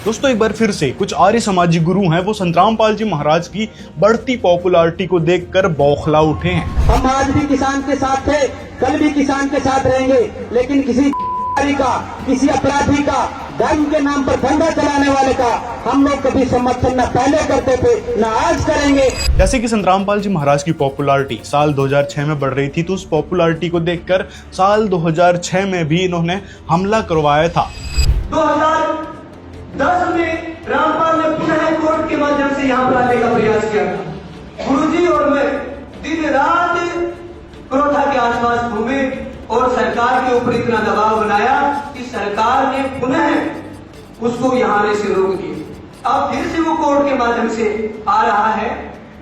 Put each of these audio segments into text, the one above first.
दोस्तों एक बार फिर से कुछ आर्य समाजी गुरु हैं, वो संतरामपाल जी महाराज की बढ़ती पॉपुलैरिटी को देखकर बौखला उठे हैं। हम आज भी किसान के साथ थे, कल भी किसान के साथ रहेंगे, लेकिन किसी किसी अपराधी का, धर्म के नाम पर धंधा चलाने वाले का हम लोग कभी समर्थन न पहले करते थे न आज करेंगे। जैसे कि संतरामपाल जी महाराज की पॉपुलैरिटी साल 2006 में बढ़ रही थी, तो उस पॉपुलैरिटी को देखकर साल 2006 में भी इन्होंने हमला करवाया था। 2010 में रामपाल ने पुनः कोर्ट के माध्यम से यहाँ पर आने का प्रयास किया था। गुरुजी और मैं दिन रात करोठा के आसपास घूमे और सरकार के ऊपर इतना दबाव बनाया कि सरकार ने पुनः उसको यहाँ आने से रोक दिया। अब फिर से वो कोर्ट के माध्यम से आ रहा है,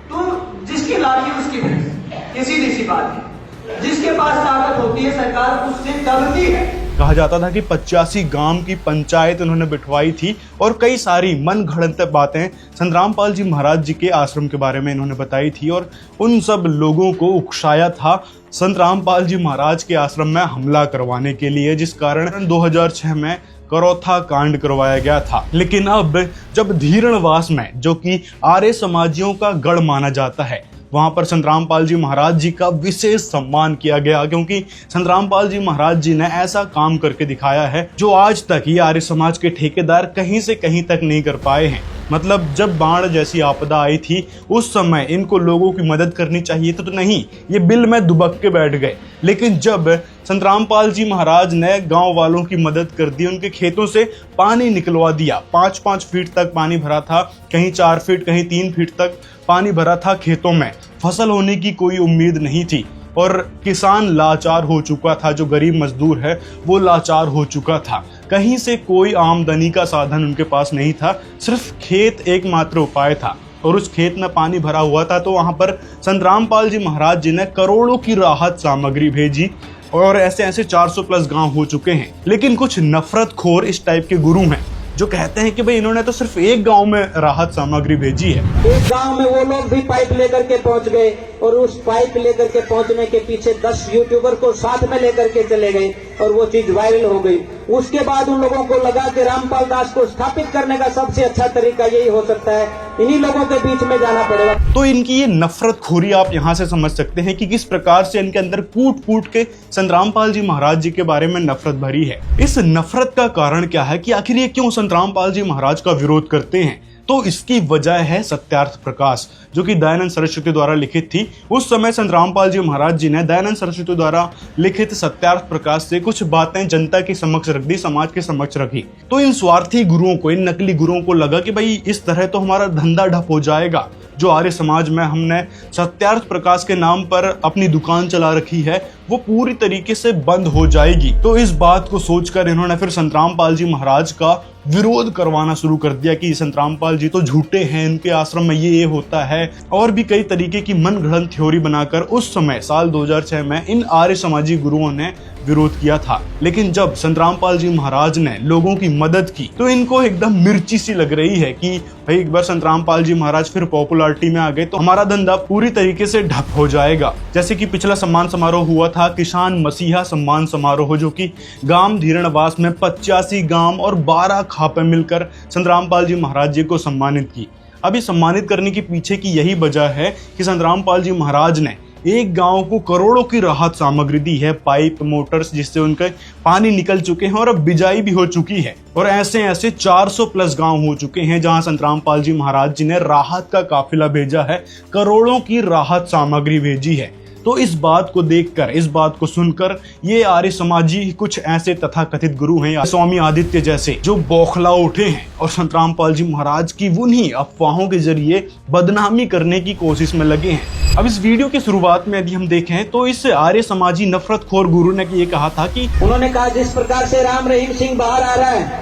तो जिसकी लाठी उसकी भैंस, ये सीधी सी बात है। जिसके पास ताकत होती है सरकार उससे दबती है। कहा जाता था कि 85 गांव की पंचायत उन्होंने बिठवाई थी और कई सारी मन घड़ंत बातें संतरामपाल जी महाराज जी के आश्रम के बारे में इन्होंने बताई थी और उन सब लोगों को उकसाया था संतरामपाल जी महाराज के आश्रम में हमला करवाने के लिए, जिस कारण 2006 में करोथा कांड करवाया गया था। लेकिन अब जब धीरणवास में, जो कि आर्य समाजियों का गढ़ माना जाता है, वहां पर संतरामपाल जी महाराज जी का विशेष सम्मान किया गया, क्योंकि संतरामपाल जी महाराज जी ने ऐसा काम करके दिखाया है जो आज तक ये आर्य समाज के ठेकेदार कहीं से कहीं तक नहीं कर पाए हैं। मतलब जब बाढ़ जैसी आपदा आई थी उस समय इनको लोगों की मदद करनी चाहिए तो नहीं, ये बिल में दुबक के बैठ गए। लेकिन जब संतरामपाल जी महाराज ने गांव वालों की मदद कर दी, उनके खेतों से पानी निकलवा दिया, 5-5 फीट तक पानी भरा था, कहीं 4 फीट कहीं 3 फीट तक पानी भरा था खेतों में, फसल होने की कोई उम्मीद नहीं थी और किसान लाचार हो चुका था, जो गरीब मजदूर है वो लाचार हो चुका था। कहीं से कोई आमदनी का साधन उनके पास नहीं था, सिर्फ खेत एकमात्र उपाय था और उस खेत में पानी भरा हुआ था। तो वहां पर संतरामपाल जी महाराज जी ने करोड़ों की राहत सामग्री भेजी और ऐसे ऐसे 400 प्लस गांव हो चुके हैं। लेकिन कुछ नफरतखोर इस टाइप के गुरु हैं जो कहते हैं कि भाई इन्होंने तो सिर्फ एक गांव में राहत सामग्री भेजी है। एक गांव में वो लोग भी पाइप लेकर के पहुंच गए और उस पाइप लेकर के पहुंचने के पीछे 10 यूट्यूबर को साथ में लेकर के चले गए और वो चीज वायरल हो गई। उसके बाद उन लोगों को लगा कि रामपाल दास को स्थापित करने का सबसे अच्छा तरीका यही हो सकता है, इन्हीं लोगों के बीच में जाना पड़ेगा। तो इनकी ये नफरतखोरी आप यहाँ से समझ सकते हैं कि किस प्रकार से इनके अंदर कूट के संतरामपाल जी महाराज जी के बारे में नफरत भरी है। इस नफरत का कारण क्या है कि आखिर ये क्यों संतरामपाल जी महाराज का विरोध करते हैं? तो इसकी वजह है सत्यार्थ प्रकाश, जो कि दयानंद सरस्वती द्वारा लिखित थी। उस समय संतरामपाल जी महाराज जी ने दयानंद सरस्वती द्वारा लिखित सत्यार्थ प्रकाश से कुछ बातें जनता के समक्ष रख दी, समाज के समक्ष रखी। तो इन स्वार्थी गुरुओं को, इन नकली गुरुओं को लगा कि भाई इस तरह तो हमारा धंधा ठप हो जाएगा। जो आर्य समाज में हमने सत्यार्थ प्रकाश के नाम पर अपनी दुकान चला रखी है वो पूरी तरीके से बंद हो जाएगी। तो इस बात को सोचकर इन्होंने फिर संतरामपाल जी महाराज का विरोध करवाना शुरू कर दिया कि संतरामपाल जी तो झूठे हैं, इनके आश्रम में ये होता है, और भी कई तरीके की मनगढ़ंत थ्योरी बनाकर उस समय साल 2006 में इन आर्य समाजी गुरुओं ने विरोध किया था। लेकिन जब संतरामपाल जी महाराज ने लोगों की मदद की तो इनको एकदम मिर्ची सी लग रही है कि भाई एक बार संतरामपाल जी महाराज फिर पॉपुलैरिटी में आ गए तो हमारा धंधा पूरी तरीके से ठप हो जाएगा। जैसे कि पिछला सम्मान समारोह हुआ था, किसान मसीहा सम्मान समारोह, जो कि गांव धीरणवास में 85 गांव और 12 खापे मिलकर संतरामपाल जी महाराज जी को सम्मानित की। अभी सम्मानित करने के पीछे की यही वजह है कि संतरामपाल जी महाराज ने एक गांव को करोड़ों की राहत सामग्री दी है, पाइप, मोटर्स, जिससे उनके पानी निकल चुके हैं और अब बिजाई भी हो चुकी है। और ऐसे ऐसे 400 प्लस गांव हो चुके हैं जहां संतरामपाल जी महाराज जी ने राहत का काफिला भेजा है, करोड़ों की राहत सामग्री भेजी है। तो इस बात को देखकर, इस बात को सुनकर ये आर्य समाजी कुछ ऐसे तथाकथित गुरु हैं, स्वामी आदित्य जैसे, जो बौखला उठे हैं और संतरामपाल जी महाराज की उन्हीं अफवाहों के जरिए बदनामी करने की कोशिश में लगे हैं। अब इस वीडियो की शुरुआत में यदि हम देखें तो इस आर्य समाजी नफरतखोर गुरु ने ये कहा था कि उन्होंने कहा जिस प्रकार से राम रहीम सिंह बाहर आ रहा है,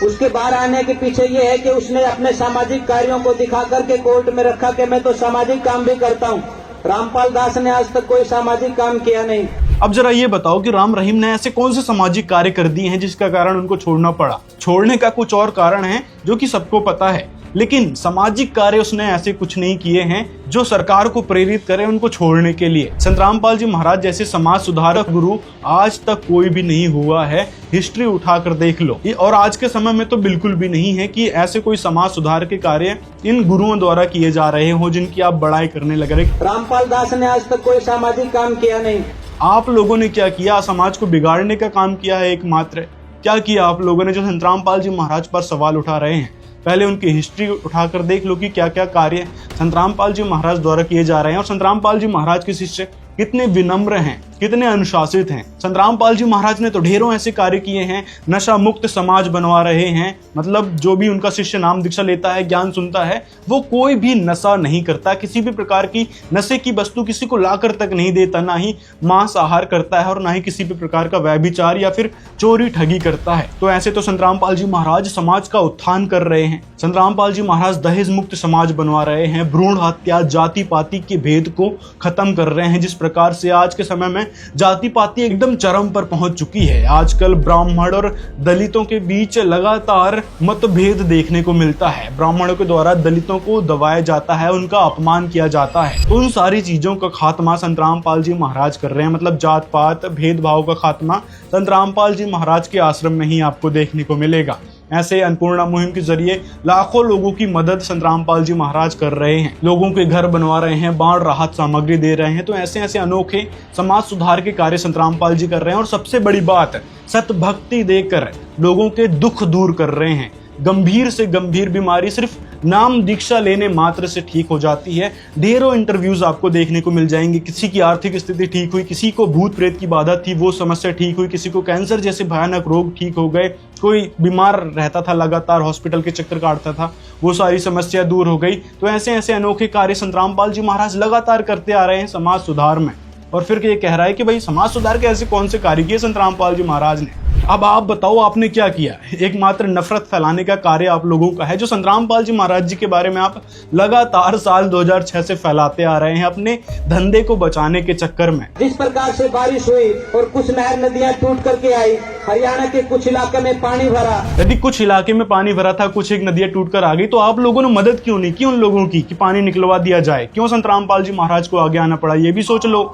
उसके बाहर आने के पीछे ये है कि उसने अपने सामाजिक कार्यों को दिखा करके कोर्ट में रखा कि मैं तो सामाजिक काम भी करता हूँ। रामपाल दास ने आज तक कोई सामाजिक काम किया नहीं। अब जरा ये बताओ कि राम रहीम ने ऐसे कौन से सामाजिक कार्य कर दिए हैं जिसका कारण उनको छोड़ना पड़ा? छोड़ने का कुछ और कारण है जो कि सबको पता है। लेकिन सामाजिक कार्य उसने ऐसे कुछ नहीं किए हैं जो सरकार को प्रेरित करे उनको छोड़ने के लिए। संत रामपाल जी महाराज जैसे समाज सुधारक गुरु आज तक कोई भी नहीं हुआ है, हिस्ट्री उठाकर देख लो। और आज के समय में तो बिल्कुल भी नहीं है कि ऐसे कोई समाज सुधार के कार्य इन गुरुओं द्वारा किए जा रहे हो जिनकी आप बड़ाई करने लग रहे। रामपाल दास ने आज तक कोई सामाजिक काम किया नहीं। आप लोगों ने क्या किया? समाज को बिगाड़ने का काम किया है एकमात्र। क्या किया आप लोगों ने जो संत रामपाल जी महाराज पर सवाल उठा रहे हैं? पहले उनकी हिस्ट्री उठाकर देख लो कि क्या क्या कार्य संत रामपाल जी महाराज द्वारा किए जा रहे हैं और संत रामपाल जी महाराज के शिष्य कितने विनम्र हैं, कितने अनुशासित हैं। संत रामपाल जी महाराज ने तो ढेरों ऐसे कार्य किए हैं, नशा मुक्त समाज बनवा रहे हैं। मतलब जो भी उनका शिष्य नाम दीक्षा लेता है, ज्ञान सुनता है, वो कोई भी नशा नहीं करता, किसी भी प्रकार की नशे की वस्तु किसी को लाकर तक नहीं देता, ना ही मांसाहार करता है और ना ही किसी भी प्रकार का व्यभिचार या फिर चोरी ठगी करता है। तो ऐसे तो संत रामपाल जी महाराज समाज का उत्थान कर रहे हैं। संत रामपाल जी महाराज दहेज मुक्त समाज बनवा रहे हैं, भ्रूण हत्या, जाति पाति के भेद को खत्म कर रहे हैं। जिस प्रकार से आज के समय में जाति पाति एकदम चरम पर पहुंच चुकी है, आजकल ब्राह्मण और दलितों के बीच लगातार मतभेद देखने को मिलता है। ब्राह्मणों के द्वारा दलितों को दबाया जाता है, उनका अपमान किया जाता है। उन सारी चीजों का खात्मा संत रामपाल जी महाराज कर रहे हैं। मतलब जात पात भेदभाव का खात्मा संत रामपाल जी महाराज के आश्रम में ही आपको देखने को मिलेगा। ऐसे अन्नपूर्णा मुहिम के जरिए लाखों लोगों की मदद संत रामपाल जी महाराज कर रहे हैं, लोगों के घर बनवा रहे हैं, बाढ़ राहत सामग्री दे रहे हैं। तो ऐसे ऐसे अनोखे समाज सुधार के कार्य संत रामपाल जी कर रहे हैं। और सबसे बड़ी बात, सत भक्ति देकर लोगों के दुख दूर कर रहे हैं। गंभीर से गंभीर बीमारी सिर्फ नाम दीक्षा लेने मात्र से ठीक हो जाती है। ढेरों इंटरव्यूज आपको देखने को मिल जाएंगे। किसी की आर्थिक स्थिति ठीक हुई, किसी को भूत प्रेत की बाधा थी वो समस्या ठीक हुई, किसी को कैंसर जैसे भयानक रोग ठीक हो गए, कोई बीमार रहता था लगातार हॉस्पिटल के चक्कर काटता था, वो सारी समस्या दूर हो गई। तो ऐसे ऐसे अनोखे कार्य संत रामपाल जी महाराज लगातार करते आ रहे हैं समाज सुधार में। और फिर ये कह रहा है कि भाई समाज सुधार के ऐसे कौन से कार्य किए संत रामपाल जी महाराज ने? अब आप बताओ आपने क्या किया? एकमात्र नफरत फैलाने का कार्य आप लोगों का है, जो संत रामपाल जी महाराज जी के बारे में आप लगातार साल 2006 से फैलाते आ रहे हैं अपने धंधे को बचाने के चक्कर में। जिस प्रकार से बारिश हुई और कुछ नहर नदियां टूट करके आई, हरियाणा के कुछ इलाके में पानी भरा। यदि कुछ इलाके में पानी भरा था, कुछ एक नदियां टूट कर आ गई, तो आप लोगों ने मदद क्यों नहीं की उन लोगों की कि पानी निकलवा दिया जाए? क्यों संत रामपाल जी महाराज को आगे आना पड़ा? ये भी सोच लो।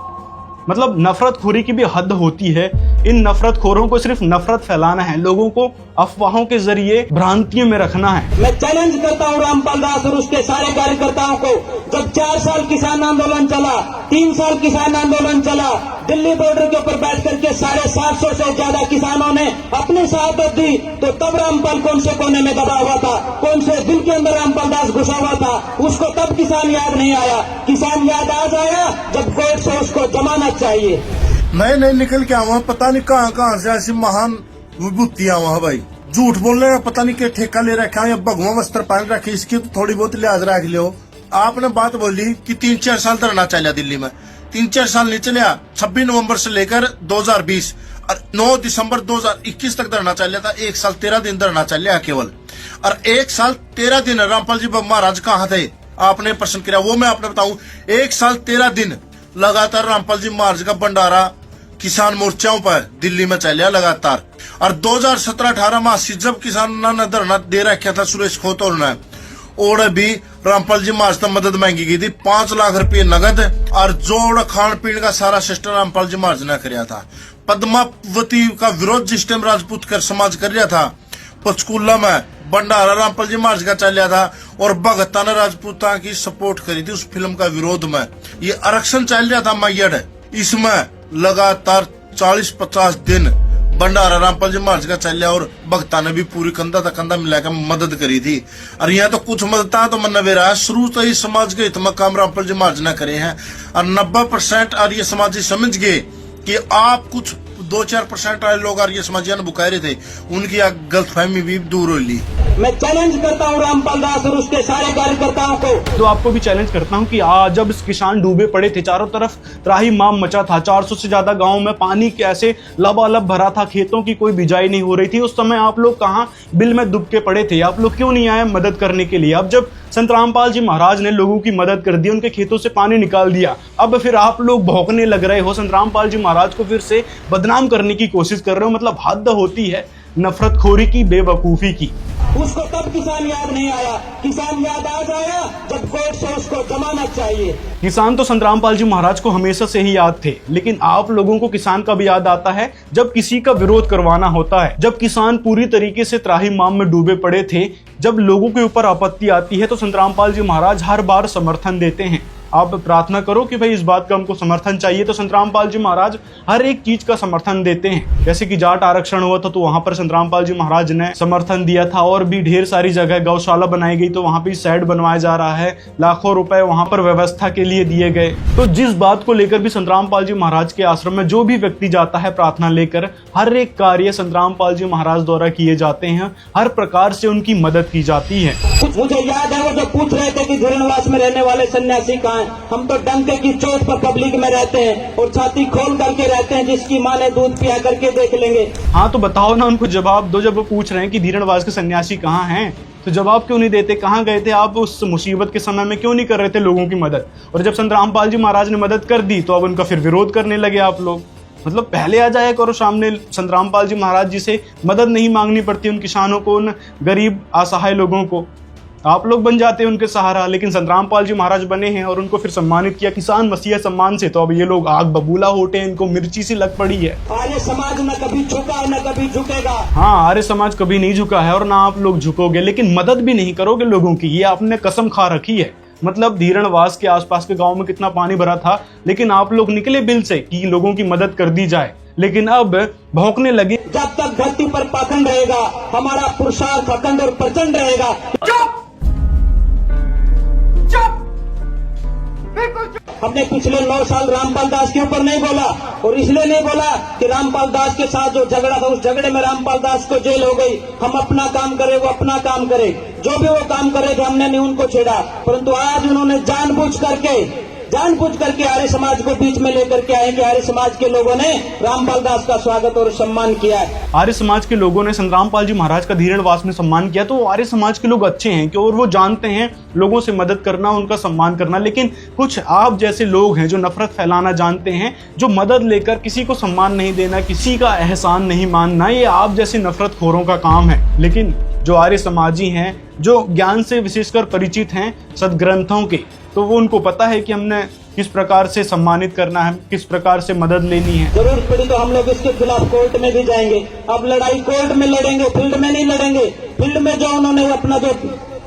मतलब नफरतखोरी की भी हद होती है। इन नफरतखोरों को सिर्फ नफरत फैलाना है, लोगों को अफवाहों के जरिए भ्रांतियों में रखना है। मैं चैलेंज करता हूँ रामपाल दास और उसके सारे कार्यकर्ताओं को। जब 4 साल किसान आंदोलन चला, 3 साल किसान आंदोलन चला, दिल्ली बॉर्डर के ऊपर बैठ करके 750 से ज्यादा किसानों ने अपनी शहादत दी, तो तब रामपाल कौन से कोने में दबा हुआ था, कौन से दिल के अंदर रामपाल दास घुसा हुआ था, उसको तब किसान याद नहीं आया। किसान याद आज आया जब कोर्ट से उसको जमानत चाहिए। नहीं निकल के आवा, पता नहीं कहाँ से ऐसी महान विभूति आवा भाई। झूठ बोलने का पता नहीं क्या ठेका ले रखा है या भगवा वस्त्र पहन रखे, इसकी तो थोड़ी बहुत लिहाज रख लियो। आपने बात बोली कि 3-4 साल धरना चला दिल्ली में। 3-4 साल नहीं चलिया। 26 नवंबर से लेकर 2020 और 9 दिसंबर 2021 तक धरना चल था। 1 साल 13 दिन धरना चल केवल। और 1 साल 13 दिन रामपाल जी महाराज कहाँ थे? आपने प्रश्न किया, वो मैं आपने बताऊं। 1 साल 13 दिन लगातार रामपाल जी महाराज का भंडारा किसान मोर्चाओं पर दिल्ली में चलिया लगातार। और 2017-18 में जब किसानों ने धरना दे रखा था सुरेश खोतौर ने, और भी रामपाल जी महाराज से मदद मांगी गई थी। 5 लाख रुपए नगद और जोड़ खान पीन का सारा सिस्टम रामपाल जी महाराज ने कराया था। पद्मावती का विरोध जिस टाइम राजपूत कर समाज कर रहा था, पंचकूला में भंडारा रामपाल जी महाराज का चल रहा था और भगता ने राजपूता की सपोर्ट करी थी उस फिल्म का विरोध में। ये आरक्षण चल रहा था मैयड, इसमें लगातार 40-50 दिन भंडारा रामपाल जी महाराज का चल रहा और भगता ने भी पूरी कंधा तक कंधा मिलाकर मदद करी थी। और यहाँ तो कुछ मदद तो मन नवेरा है, शुरू से ही समाज के हित में काम रामपाल जी महाराज ने करे हैं। और 90% और ये समाज समझ गए कि आप कुछ 2-4% वाले लोग और ये समाजिया ने बुकारे थे, उनकी गलतफहमी भी दूर हो ली। मैं चैलेंज करता हूँ रामपाल दास और उसके सारे कार्यकर्ताओं को। तो आपको भी चैलेंज करता हूँ कि जब किसान डूबे पड़े थे, चारों तरफ त्राही माम मचा था, 400 से ज्यादा गाँव में पानी कैसे लबालब भरा था, खेतों की कोई बिजाई नहीं हो रही थी, उस समय आप लोग कहाँ बिल में डूब के पड़े थे? आप लोग क्यों नहीं आए मदद करने के लिए? अब जब संत रामपाल जी महाराज ने लोगों की मदद कर दी, उनके खेतों से पानी निकाल दिया, अब फिर आप लोग भौंकने लग रहे हो, संत रामपाल जी महाराज को फिर से बदनाम करने की कोशिश कर रहे हो। मतलब हद होती है नफरतखोरी की, बेवकूफी की। उसको तब किसान याद नहीं आया। किसान याद आज आया जब कोर्ट से उसको जमानत चाहिए। किसान तो संतराम पाल जी महाराज को हमेशा से ही याद थे, लेकिन आप लोगों को किसान कब याद आता है? जब किसी का विरोध करवाना होता है। जब किसान पूरी तरीके से त्राहिमाम में डूबे पड़े थे, जब लोगों के ऊपर आपत्ति आती है तो संतराम पाल जी महाराज हर बार समर्थन देते हैं। आप प्रार्थना करो कि भाई इस बात का हमको समर्थन चाहिए, तो संतराम पाल जी महाराज हर एक चीज का समर्थन देते हैं। जैसे कि जाट आरक्षण हुआ था तो वहां पर संतराम पाल जी महाराज ने समर्थन दिया था, और भी ढेर सारी जगह गौशाला बनाई गई तो वहां पे शेड बनवाया जा रहा है, लाखों रुपए वहां पर व्यवस्था के लिए दिए गए। तो जिस बात को लेकर भी संतराम पाल जी महाराज के आश्रम में जो भी व्यक्ति जाता है प्रार्थना लेकर, हर एक कार्य संतराम पाल जी महाराज द्वारा किए जाते हैं, हर प्रकार से उनकी मदद की जाती है। मुझे याद है वो जो पूछ रहे थे कि धीरनवास में रहने वाले सन्यासी कहाँ हैं? हम तो डंके की चोट पर पब्लिक में रहते हैं और छाती खोल करके रहते हैं, जिसकी माँ ने दूध पिया करके देख लेंगे। हाँ तो बताओ ना, उनको जवाब दो। जब वो पूछ रहे हैं कि धीरनवास के सन्यासी कहाँ हैं, तो जवाब क्यों नहीं देते? कहाँ गए थे आप उस मुसीबत के समय में? क्यों नहीं कर रहे थे लोगों की मदद? और जब संतराम पाल जी महाराज ने मदद कर दी तो अब उनका फिर विरोध करने लगे आप लोग। मतलब पहले आ जाया करो सामने, संतराम पाल जी महाराज जी से मदद नहीं मांगनी पड़ती उन किसानों को, उन गरीब असहाय लोगों को। आप लोग बन जाते हैं उनके सहारा, लेकिन संतराम पाल जी महाराज बने हैं और उनको फिर सम्मानित किया किसान मसीहा सम्मान से। तो अब ये लोग आग बबूला होते हैं, इनको मिर्ची सी लग पड़ी है। आर्य समाज न कभी झुका न कभी झुकेगा। हाँ, आर्य समाज कभी नहीं झुका है और ना आप लोग झुकोगे, लेकिन मदद भी नहीं करोगे लोगों की, ये आपने कसम खा रखी है। मतलब धीरणवास के आसपास के गांव में कितना पानी भरा था, लेकिन आप लोग निकले बिल से कि लोगों की मदद कर दी जाए, लेकिन अब भौंकने लगे। जब तक धरती पर पाखंड रहेगा, हमारा पुरुषार्थ अखंड और प्रचंड रहेगा। हमने पिछले 9 साल रामपाल दास के ऊपर नहीं बोला, और इसलिए नहीं बोला कि रामपाल दास के साथ जो झगड़ा था उस झगड़े में रामपाल दास को जेल हो गई। हम अपना काम करे, वो अपना काम करे, जो भी वो काम करे थे हमने नहीं उनको छेड़ा। परंतु आज उन्होंने जानबूझ करके आर्य समाज को बीच में लेकर के आए कि आर्य समाज के लोगों ने रामपाल दास का स्वागत और सम्मान किया। आर्य समाज के लोगों ने संतराम पाल जी महाराज का धीरणवास में सम्मान किया, तो आर्य समाज के लोग अच्छे हैं कि और वो जानते हैं लोगों से मदद करना, उनका सम्मान करना। लेकिन कुछ आप जैसे लोग हैं जो नफरत फैलाना जानते हैं, जो मदद लेकर किसी को सम्मान नहीं देना, किसी का एहसान नहीं मानना, ये आप जैसे नफरतखोरों का काम है। लेकिन जो आर्य समाजी हैं, जो ज्ञान से विशेषकर परिचित हैं सदग्रंथों के, तो वो उनको पता है कि हमने किस प्रकार से सम्मानित करना है, किस प्रकार से मदद लेनी है। जरूरत पड़ी तो हम लोग इसके खिलाफ कोर्ट में भी जाएंगे। अब लड़ाई कोर्ट में लड़ेंगे, फील्ड में नहीं लड़ेंगे। फील्ड में जो उन्होंने अपना जो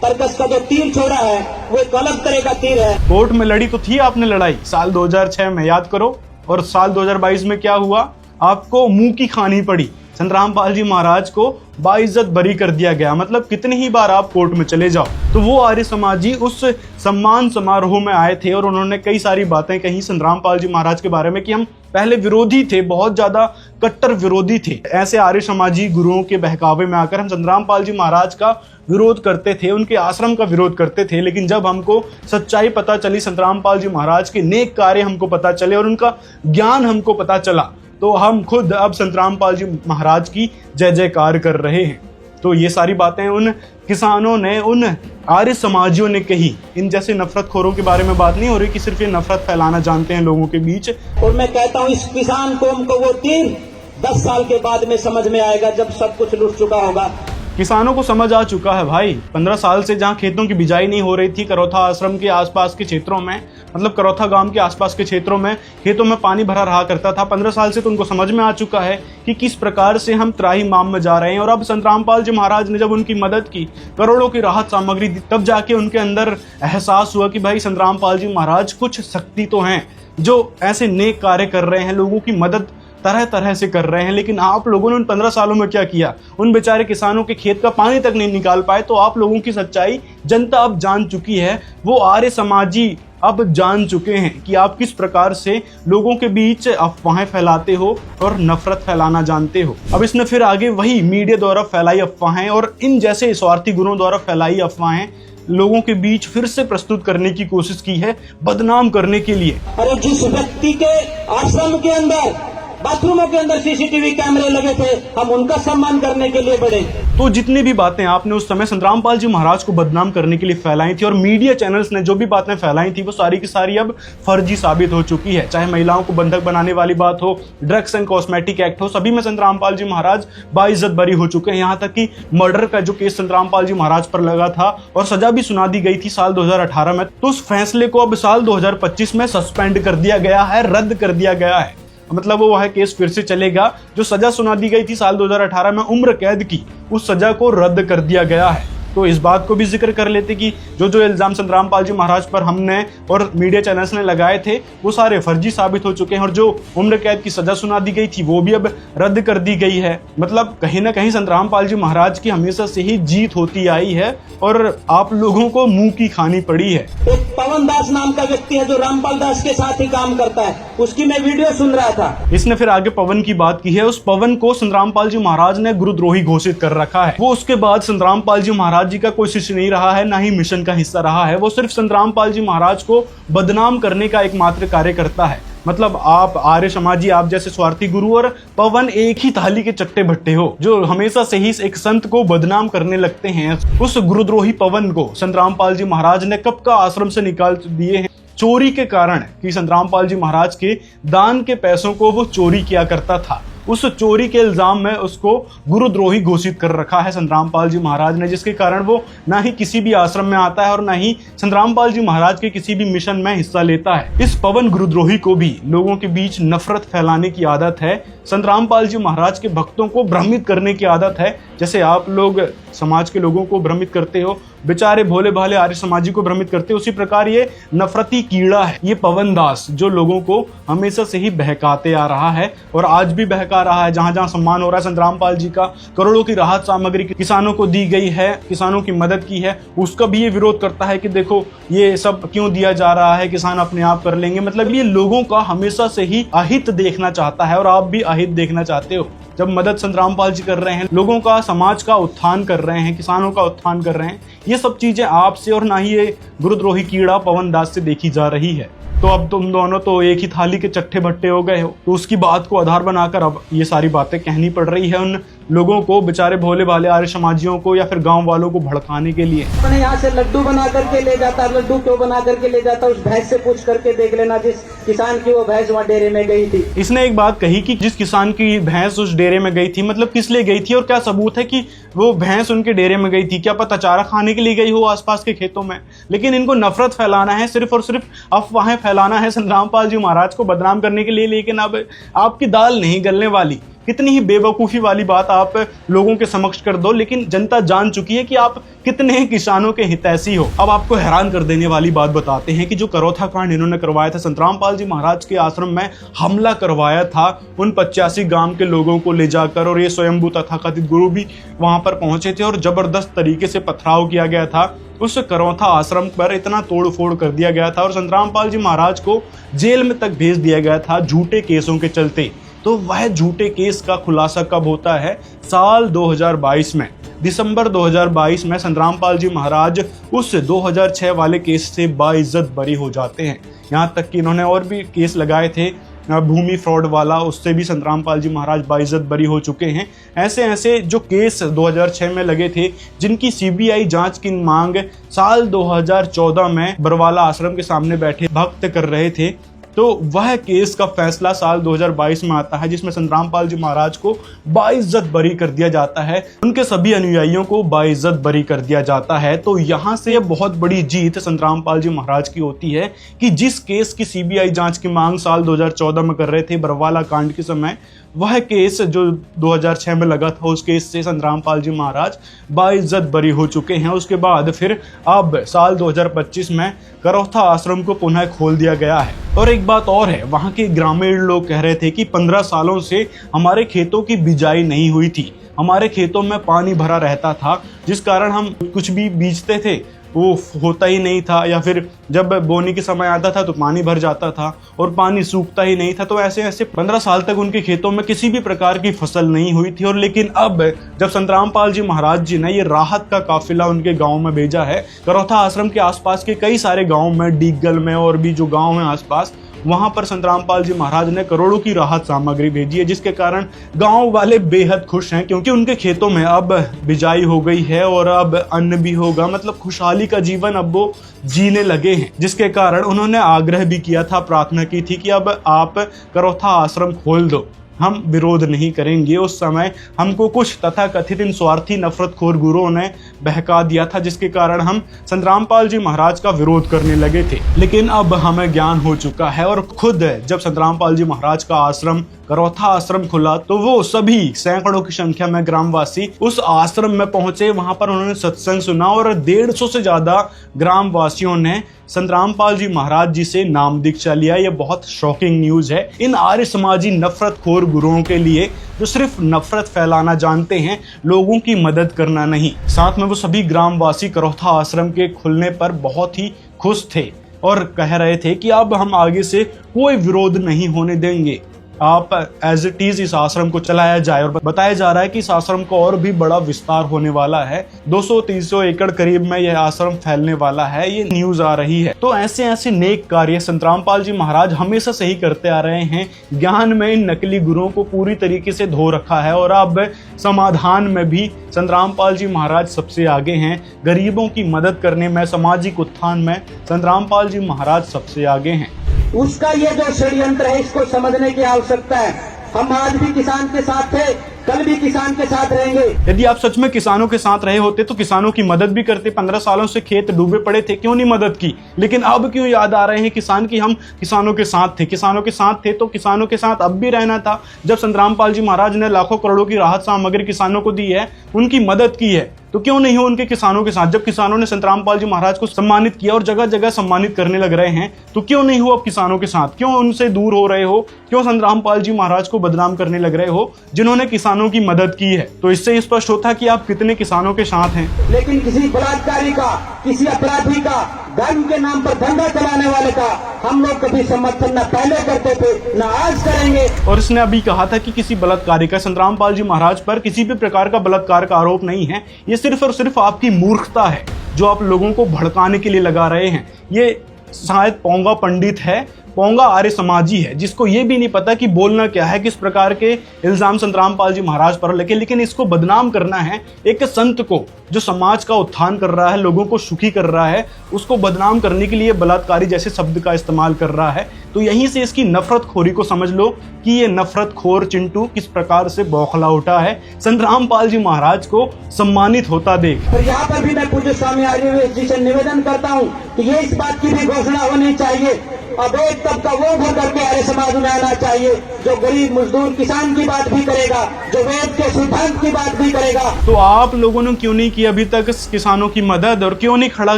तर्कस का जो तीर छोड़ा है वो एक अलग तरह का तीर है। कोर्ट में लड़ी तो थी आपने लड़ाई साल 2006 में, याद करो। और साल 2022 में क्या हुआ? आपको मुंह की खानी पड़ी। संतराम पाल जी महाराज को बाइज्जत बरी कर दिया गया। मतलब कितनी ही बार आप कोर्ट में चले जाओ। तो वो आर्य समाजी उस सम्मान समारोह में आए थे और उन्होंने कई सारी बातें कही संतराम पाल जी महाराज के बारे में कि हम पहले विरोधी थे, बहुत ज्यादा कट्टर विरोधी थे। ऐसे आर्य समाजी गुरुओं के बहकावे में आकर हम संतराम पाल जी महाराज का विरोध करते थे, उनके आश्रम का विरोध करते थे। लेकिन जब हमको सच्चाई पता चली, संतराम पाल जी महाराज के नेक कार्य हमको पता चले और उनका ज्ञान हमको पता चला, तो हम खुद अब संतराम पाल जी महाराज की जय जयकार कर रहे हैं। तो ये सारी बातें उन किसानों ने, उन आर्य समाजियों ने कही। इन जैसे नफरतखोरों के बारे में बात नहीं हो रही कि सिर्फ ये नफरत फैलाना जानते हैं लोगों के बीच। और मैं कहता हूँ इस किसान कौम को वो तीर 10 साल के बाद में समझ में आएगा, जब सब कुछ लुट चुका होगा। किसानों को समझ आ चुका है भाई। 15 साल से जहाँ खेतों की बिजाई नहीं हो रही थी, करौथा आश्रम के आसपास के क्षेत्रों में, मतलब करौथा गांव के आसपास के क्षेत्रों में खेतों में पानी भरा रहा करता था। 15 साल से तो उनको समझ में आ चुका है कि किस प्रकार से हम त्राहिमाम में जा रहे हैं। और अब संतराम पाल जी महाराज ने जब उनकी मदद की, करोड़ों की राहत सामग्री दी, तब जाके उनके अंदर एहसास हुआ कि भाई संतराम पाल जी महाराज कुछ शक्ति तो हैं, जो ऐसे नेक कार्य कर रहे हैं, लोगों की मदद तरह तरह से कर रहे हैं। लेकिन आप लोगों ने उन 15 सालों में क्या किया? उन बेचारे किसानों के खेत का पानी तक नहीं निकाल पाए। तो आप लोगों की सच्चाई जनता अब जान चुकी है। वो आर्य समाजी अब जान चुके हैं कि आप किस प्रकार से लोगों के बीच अफवाहें फैलाते हो और नफरत फैलाना जानते हो। अब इसने फिर आगे वही मीडिया द्वारा फैलाई अफवाहें और इन जैसे स्वार्थी गुरुओं द्वारा फैलाई अफवाहें लोगों के बीच फिर से प्रस्तुत करने की कोशिश की है, बदनाम करने के लिए। अरे जिस व्यक्ति के आश्रम के अंदर बाथरूमों के अंदर सीसीटीवी कैमरे लगे थे, हम उनका सम्मान करने के लिए बढ़े। तो जितनी भी बातें आपने उस समय संतरामपाल जी महाराज को बदनाम करने के लिए फैलाई थी और मीडिया चैनल्स ने जो भी बातें फैलाई थी वो सारी की सारी अब फर्जी साबित हो चुकी है। चाहे महिलाओं को बंधक बनाने वाली बात हो, ड्रग्स एंड कॉस्मेटिक एक्ट हो, सभी में संतरामपाल जी महाराज बाइज्जत बरी हो चुके हैं। यहाँ तक कि मर्डर का जो केस संतरामपाल जी महाराज पर लगा था और सजा भी सुना दी गई थी साल 2018 में, तो उस फैसले को अब साल 2025 में सस्पेंड कर दिया गया है, रद्द कर दिया गया है। मतलब वो है केस फिर से चलेगा। जो सजा सुना दी गई थी साल 2018 में उम्र कैद की, उस सजा को रद्द कर दिया गया है। तो इस बात को भी जिक्र कर लेते कि जो इल्जाम संतरामपाल जी महाराज पर हमने और मीडिया चैनल्स ने लगाए थे वो सारे फर्जी साबित हो चुके हैं और जो उम्र कैद की सजा सुना दी गई थी वो भी अब रद्द कर दी गई है। मतलब कहीं ना कहीं संतरामपाल जी महाराज की हमेशा से ही जीत होती आई है और आप लोगों को मुंह की खानी पड़ी है। एक पवन दास नाम का व्यक्ति है जो रामपाल दास के साथ ही काम करता है, उसकी मैं वीडियो सुन रहा था। इसने फिर आगे पवन की बात की है। उस पवन को संतरामपाल जी महाराज ने गुरुद्रोही घोषित कर रखा है। वो उसके बाद संतरामपाल जी महाराज जी का कोई शिष्य नहीं रहा है, ना ही मिशन का हिस्सा रहा है। वो सिर्फ संतरामपाल जी महाराज को बदनाम करने का एकमात्र कार्य करता है। मतलब आप आर्य समाजी, आप जैसे स्वार्थी गुरु और पवन एक ही थाली के चट्टे भट्टे हो जो हमेशा से ही एक संत को बदनाम करने लगते हैं। उस गुरुद्रोही पवन को संतरामपाल जी महाराज ने कब का आश्रम से निकाल दिए हैं चोरी के कारण कि संतरामपाल जी महाराज के दान के पैसों को वो चोरी किया करता था। उस चोरी के इल्जाम में उसको गुरुद्रोही घोषित कर रखा है संतरामपाल जी महाराज ने, जिसके कारण वो ना ही किसी भी आश्रम में आता है और ना ही संतरामपाल जी महाराज के किसी भी मिशन में हिस्सा लेता है। इस पवन गुरुद्रोही को भी लोगों के बीच नफरत फैलाने की आदत है। संतरामपाल जी महाराज के भक्तों को भ्रमित करने की आदत है, जैसे आप लोग समाज के लोगों को भ्रमित करते हो, बेचारे भोले भाले आर्य समाजी को भ्रमित करते हो, उसी प्रकार ये नफरती कीड़ा है ये पवन दास, जो लोगों को हमेशा से ही बहकाते आ रहा है और आज भी बहका रहा है। जहां जहां सम्मान हो रहा है संतरामपाल जी का, करोड़ों की राहत सामग्री किसानों को दी गई है, किसानों की मदद की है, उसका भी ये विरोध करता है कि देखो ये सब क्यों दिया जा रहा है, किसान अपने आप कर लेंगे। मतलब ये लोगों का हमेशा से ही अहित देखना चाहता है और आप भी अहित देखना चाहते हो। जब मदद संतरामपाल जी कर रहे हैं, लोगों का, समाज का उत्थान कर रहे हैं, किसानों का उत्थान कर रहे हैं, ये सब चीजें आपसे और ना ही ये गुरुद्रोही कीड़ा पवन दास से देखी जा रही है। तो अब तुम दोनों तो एक ही थाली के चट्टे भट्टे हो गए हो। तो उसकी बात को आधार बनाकर अब ये सारी बातें कहनी पड़ रही है उन लोगों को, बेचारे भोले भाले आर्य समाजियों को या फिर गांव वालों को भड़काने के लिए। मैंने यहाँ से लड्डू बना करके ले जाता, लड्डू क्यों बना करके ले जाता, उस भैंस से पूछ करके देख लेना जिस किसान की वो भैंस वहाँ डेरे में गई थी। इसने एक बात कही कि जिस किसान की भैंस उस डेरे में गई थी, मतलब किस लिए गई थी और क्या सबूत है कि वो भैंस उनके डेरे में गई थी? क्या पता चारा खाने के लिए गई हो आसपास के खेतों में। लेकिन इनको नफरत फैलाना है, सिर्फ और सिर्फ अफवाहें फैलाना है संतरामपाल जी महाराज को बदनाम करने के लिए। लेकिन अब आपकी दाल नहीं गलने वाली। कितनी ही बेवकूफ़ी वाली बात आप लोगों के समक्ष कर दो, लेकिन जनता जान चुकी है कि आप कितने किसानों के हितैषी हो। अब आपको हैरान कर देने वाली बात बताते हैं कि जो करौथा कांड इन्होंने करवाया था, संतरामपाल जी महाराज के आश्रम में हमला करवाया था उन 85 गांव के लोगों को ले जाकर, और ये स्वयंभू तथाकथित गुरु भी वहां पर पहुंचे थे और जबरदस्त तरीके से पथराव किया गया था। उस करौथा आश्रम पर इतना तोड़ फोड़ कर दिया गया था और संतरामपाल जी महाराज को जेल में तक भेज दिया गया था झूठे केसों के चलते। तो वह झूठे केस का खुलासा कब होता है? साल 2022 में, दिसंबर 2022 में संतरामपाल जी महाराज उस 2006 वाले केस से बाइज्जत बरी हो जाते हैं। यहाँ तक कि इन्होंने और भी केस लगाए थे, भूमि फ्रॉड वाला, उससे भी संतरामपाल जी महाराज बाइज्जत बरी हो चुके हैं। ऐसे ऐसे जो केस 2006 में लगे थे, जिनकी सीबीआई जांच की मांग साल 2014 में बरवाला आश्रम के सामने बैठे भक्त कर रहे थे, तो वह केस का फैसला साल 2022 में आता है, जिसमें संतरामपाल जी महाराज को बाइज्जत बरी कर दिया जाता है, उनके सभी अनुयायियों को बाइज्जत बरी कर दिया जाता है। तो यहाँ से बहुत बड़ी जीत संतरामपाल जी महाराज की होती है कि जिस केस की सीबीआई जांच की मांग साल 2014 में कर रहे थे बरवाला कांड के समय, वह केस जो 2006 में लगा था, उस केस से संतरामपाल जी महाराज बाइज्जत बरी हो चुके हैं। उसके बाद फिर अब साल 2025 में करौथा आश्रम को पुनः खोल दिया गया है। और एक बात और है, वहाँ के ग्रामीण लोग कह रहे थे कि 15 सालों से हमारे खेतों की बिजाई नहीं हुई थी, हमारे खेतों में पानी भरा रहता था, जिस कारण हम कुछ भी बीजते थे वो होता ही नहीं था, या फिर जब बोने के समय आता था तो पानी भर जाता था और पानी सूखता ही नहीं था। तो ऐसे ऐसे 15 साल तक उनके खेतों में किसी भी प्रकार की फसल नहीं हुई थी। और लेकिन अब जब संतरामपाल जी महाराज जी ने ये राहत का काफिला उनके गांव में भेजा है, करौथा आश्रम के आसपास के कई सारे गाँव में, डीगल में और भी जो गाँव हैं आसपास, वहां पर संत रामपाल जी महाराज ने करोड़ों की राहत सामग्री भेजी है, जिसके कारण गांव वाले बेहद खुश हैं, क्योंकि उनके खेतों में अब बिजाई हो गई है और अब अन्न भी होगा। मतलब खुशहाली का जीवन अब वो जीने लगे हैं, जिसके कारण उन्होंने आग्रह भी किया था, प्रार्थना की थी कि अब आप करौथा आश्रम खोल दो, हम विरोध नहीं करेंगे। उस समय हमको कुछ तथाकथित इन स्वार्थी नफरतखोर गुरुओं ने बहका दिया था, जिसके कारण हम संत रामपाल जी महाराज का विरोध करने लगे थे। लेकिन अब हमें ज्ञान हो चुका है और खुद जब संत रामपाल जी महाराज का आश्रम करौथा आश्रम खुला तो वो सभी सैकड़ों की संख्या में ग्रामवासी उस आश्रम में पहुंचे। वहां पर उन्होंने सत्संग सुना और 150 से ज्यादा ग्रामवासियों ने संत रामपाल जी महाराज जी से नाम दीक्षा लिया। ये बहुत शॉकिंग न्यूज है इन आर्य समाजी नफरतखोर गुरुओं के लिए, जो सिर्फ नफरत फैलाना जानते हैं, लोगों की मदद करना नहीं। साथ में वो सभी ग्रामवासी करौथा आश्रम के खुलने पर बहुत ही खुश थे और कह रहे थे कि अब हम आगे से कोई विरोध नहीं होने देंगे, आप एज इट इज इस आश्रम को चलाया जाए। और बताया जा रहा है कि इस आश्रम को और भी बड़ा विस्तार होने वाला है, 200-300 एकड़ करीब में यह आश्रम फैलने वाला है, ये न्यूज आ रही है। तो ऐसे ऐसे नेक कार्य संत रामपाल जी महाराज हमेशा से ही करते आ रहे हैं। ज्ञान में इन नकली गुरुओं को पूरी तरीके से धो रखा है और अब समाधान में भी संत रामपाल जी महाराज सबसे आगे हैं। गरीबों की मदद करने में, सामाजिक उत्थान में संत रामपाल जी महाराज सबसे आगे हैं। उसका ये जो षड्यंत्र है, इसको समझने की आवश्यकता है। हम आज भी किसान के साथ थे, कल भी किसान के साथ रहेंगे। यदि आप सच में किसानों के साथ रहे होते तो किसानों की मदद भी करते। 15 सालों से खेत डूबे पड़े थे, क्यों नहीं मदद की? लेकिन अब क्यों याद आ रहे हैं किसान की हम किसानों के साथ थे? किसानों के साथ थे तो किसानों के साथ अब भी रहना था। जब संत रामपाल जी महाराज ने लाखों करोड़ों की राहत सामग्री किसानों को दी है, उनकी मदद की है, तो क्यों नहीं हो उनके किसानों के साथ? जब किसानों ने संत रामपाल जी महाराज को सम्मानित किया और जगह जगह सम्मानित करने लग रहे हैं, तो क्यों नहीं हो अब किसानों के साथ? क्यों उनसे दूर हो रहे हो? क्यों संत रामपाल जी महाराज को बदनाम करने लग रहे हो, जिन्होंने किसानों की मदद की है? तो इससे स्पष्ट होता है कि आप कितने किसानों के साथ हैं। लेकिन किसी बलात्कारी का, किसी अपराधी का, धर्म के नाम पर धंधा चलाने वाले का हम लोग कभी समर्थन न पहले करते थे, न आज करेंगे। और इसने अभी कहा था कि किसी बलात्कारी का, संत रामपाल जी महाराज पर किसी भी प्रकार का बलात्कार का आरोप नहीं है। ये सिर्फ और सिर्फ आपकी मूर्खता है जो आप लोगों को भड़काने के लिए लगा रहे हैं। ये शायद पोंगा पंडित है, पोंगा आर्य समाजी है, जिसको ये भी नहीं पता कि बोलना क्या है, किस प्रकार के इल्जाम संत रामपाल जी महाराज पर लगे। लेकिन इसको बदनाम करना है एक संत को जो समाज का उत्थान कर रहा है, लोगों को सुखी कर रहा है, उसको बदनाम करने के लिए बलात्कारी जैसे शब्द का इस्तेमाल कर रहा है। तो यहीं से इसकी नफरतखोरी को समझ लो कि ये नफरतखोर चिंटू किस प्रकार से बौखला उठा है संत रामपाल जी महाराज को सम्मानित होता देख। और यहाँ पर भी मैं पूज्य स्वामी आर्यवेश जी से निवेदन करता हूँ कि ये इस बात की भी घोषणा होनी चाहिए, अब एक तबका वो भर करके आर्य समाज में आना चाहिए जो गरीब मजदूर किसान की बात भी करेगा, जो वेद के सिद्धांत की बात भी करेगा। तो आप लोगों ने क्यों नहीं किया अभी तक किसानों की मदद, और क्यों नहीं खड़ा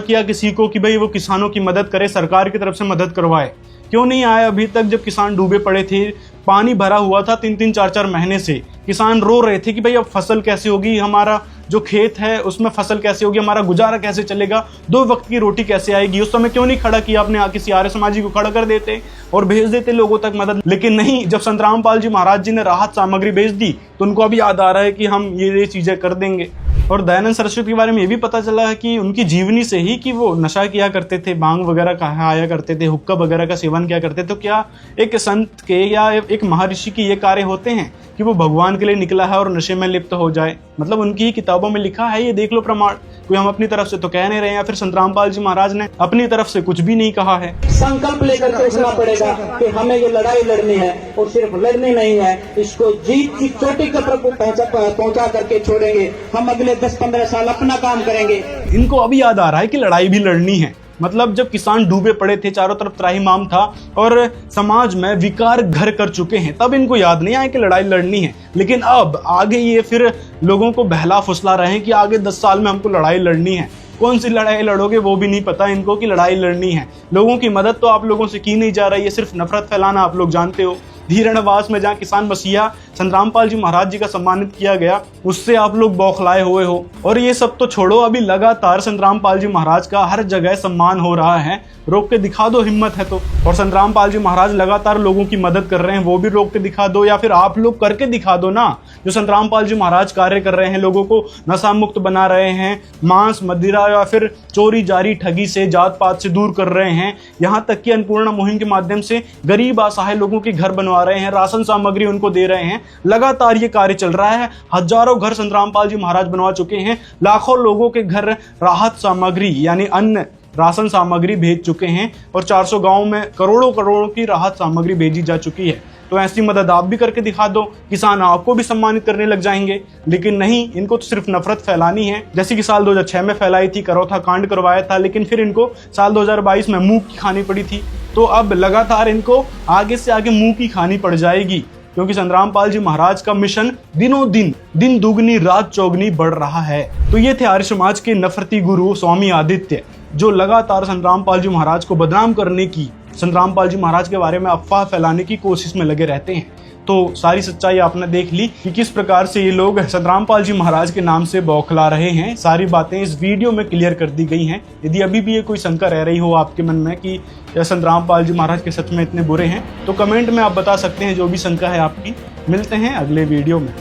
किया किसी को कि भाई वो किसानों की मदद करे, सरकार की तरफ से मदद करवाए? क्यों नहीं आए अभी तक? जब किसान डूबे पड़े थे, पानी भरा हुआ था 3-3, 4-4 महीने से, किसान रो रहे थे कि भाई अब फसल कैसे होगी, हमारा जो खेत है उसमें फसल कैसे होगी, हमारा गुजारा कैसे चलेगा, 2 वक्त की रोटी कैसे आएगी? उस समय क्यों नहीं खड़ा किया आपने? किसी आर्य समाजी को खड़ा कर देते और भेज देते लोगों तक मदद। लेकिन नहीं, जब संत रामपाल जी महाराज जी ने राहत सामग्री भेज दी तो उनको अभी याद आ रहा है कि हम ये चीजें कर देंगे। और दयानंद सरस्वती के बारे में ये भी पता चला है कि उनकी जीवनी से ही कि वो नशा किया करते थे, भांग वगैरह खाया करते थे, हुक्का वगैरह का सेवन किया करते थे। तो क्या एक संत के या एक महर्षि के ये कार्य होते हैं कि वो भगवान के लिए निकला है और नशे में लिप्त हो जाए? मतलब उनकी ही किताबों में लिखा है, ये देख लो प्रमाण। कोई हम अपनी तरफ से तो कह नहीं रहे हैं, या फिर संत रामपाल जी महाराज ने अपनी तरफ से कुछ भी नहीं कहा है। संकल्प लेकर के उठना पड़ेगा कि हमें ये लड़ाई लड़नी है, और सिर्फ लड़नी नहीं है, इसको जीत की चोटी तक पहुंचा करके छोड़ेंगे। हम अगले 10-15 साल अपना काम करेंगे। इनको अभी याद आ रहा है कि लड़ाई भी लड़नी है। मतलब जब किसान डूबे पड़े थे, चारों तरफ त्राहिमाम था और समाज में विकार घर कर चुके हैं, तब इनको याद नहीं आया कि लड़ाई लड़नी है। लेकिन अब आगे ये फिर लोगों को बहला फुसला रहे हैं कि आगे 10 साल में हमको लड़ाई लड़नी है। कौन सी लड़ाई लड़ोगे वो भी नहीं पता इनको कि लड़ाई लड़नी है। लोगों की मदद तो आप लोगों से की नहीं जा रही है, सिर्फ नफरत फैलाना आप लोग जानते हो। धीरणवास में जहाँ किसान मसीहा संतरामपाल जी महाराज जी का सम्मानित किया गया, उससे आप लोग बौखलाए हुए हो। और ये सब तो छोड़ो, अभी लगातार संतरामपाल जी महाराज का हर जगह सम्मान हो रहा है। रोक के दिखा दो हिम्मत है तो। और संतरामपाल जी महाराज लगातार लोगों की मदद कर रहे हैं, वो भी रोक के दिखा दो, या फिर आप लोग करके दिखा दो ना। जो संतरामपाल जी महाराज कार्य कर रहे हैं, लोगों को नशा मुक्त बना रहे हैं, मांस मदिरा या फिर चोरी जारी ठगी से, जात पात से दूर कर रहे हैं, यहाँ तक कि अन्नपूर्णा मुहिम के माध्यम से गरीब असहाय लोगों के घर बनवा रहे हैं, राशन सामग्री उनको दे रहे हैं। लगातार ये कार्य चल रहा है। हजारों घर संतरामपाल जी महाराज बनवा चुके हैं, लाखों लोगों के घर राहत सामग्री यानी अन्न राशन सामग्री भेज चुके हैं, और 400 गांवों में करोड़ों करोड़ों की राहत सामग्री भेजी जा चुकी है। तो ऐसी मदद आप भी करके दिखा दो, किसान आपको भी सम्मानित करने लग जाएंगे। लेकिन नहीं, इनको तो सिर्फ नफरत फैलानी है, जैसे कि साल 2006 में फैलाई थी, करौथा कांड करवाया था, लेकिन फिर इनको साल 2022 में मुंह की खानी पड़ी थी। तो अब लगातार इनको आगे से आगे मुंह की खानी पड़ जाएगी, क्योंकि संतरामपाल जी महाराज का मिशन दिनों दिन दुगनी रात चौगनी बढ़ रहा है। तो ये थे आर्य समाज के नफरती गुरु स्वामी आदित्य, जो लगातार संतरामपाल जी महाराज को बदनाम करने की, संतरामपाल जी महाराज के बारे में अफवाह फैलाने की कोशिश में लगे रहते हैं। तो सारी सच्चाई आपने देख ली कि किस प्रकार से ये लोग संतरामपाल जी महाराज के नाम से बौखला रहे हैं। सारी बातें इस वीडियो में क्लियर कर दी गई हैं। यदि अभी भी ये कोई शंका रह रही हो आपके मन में कि संतरामपाल जी महाराज के सच में इतने बुरे हैं, तो कमेंट में आप बता सकते हैं जो भी शंका है आपकी। मिलते हैं अगले वीडियो में।